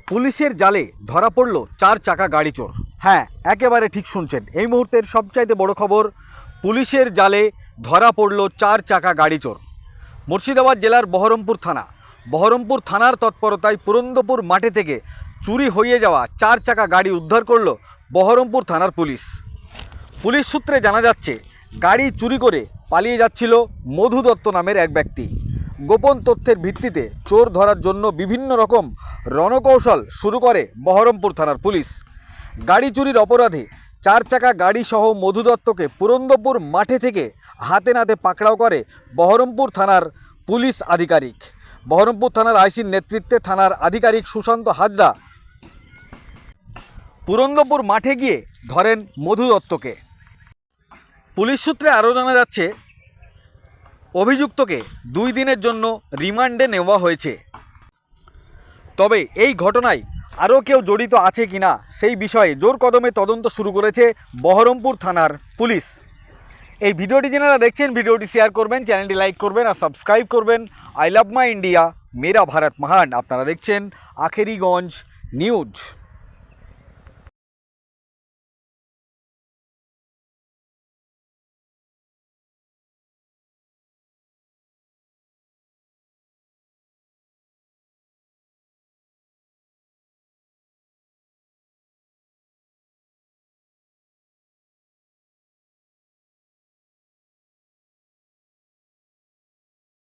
পুলিশের জালে ধরা পড়ল 4 চাকা গাড়ি চোর। হ্যাঁ, একেবারে ঠিক শুনছেন। এই মুহূর্তের সবচাইতে বড় খবর, পুলিশের জালে ধরা পড়ল 4 চাকা গাড়ি চোর। মুর্শিদাবাদ জেলার বহরমপুর থানার তৎপরতায় পুরন্দপুর মাঠে থেকে চুরি হয়ে যাওয়া 4 চাকা গাড়ি উদ্ধার করল বহরমপুর থানার পুলিশ। পুলিশ সূত্রে জানা যাচ্ছে, গাড়ি চুরি করে পালিয়ে যাচ্ছিল মধু দত্ত নামের এক ব্যক্তি। গোপন তথ্যের ভিত্তিতে চোর ধরার জন্য বিভিন্ন রকম রণকৌশল শুরু করে বহরমপুর থানার পুলিশ। গাড়ি চুরির অপরাধে 4 চাকা গাড়ি সহ মধু দত্তকে পুরন্দপুর মাঠে থেকে হাতে নাতে পাকড়াও করে বহরমপুর থানার পুলিশ আধিকারিক। বহরমপুর থানার আইসির নেতৃত্বে থানার আধিকারিক সুশান্ত হাজরা পুরন্দপুর মাঠে গিয়ে ধরেন মধু দত্তকে। পুলিশ সূত্রে আরও জানা যাচ্ছে, অভিযুক্তকে 2 দিনের জন্য রিমান্ডে নেওয়া হয়েছে। তবে এই ঘটনায় আরও কেউ জড়িত আছে কিনা সেই বিষয়ে জোর কদমে তদন্ত শুরু করেছে বহরমপুর থানার পুলিশ। এই ভিডিওটি যারা দেখছেন, ভিডিওটি শেয়ার করবেন, চ্যানেলটি লাইক করবেন আর সাবস্ক্রাইব করবেন। আই লাভ মাই ইন্ডিয়া, মেরা ভারত মহান। আপনারা দেখছেন আখেরিগঞ্জ নিউজ।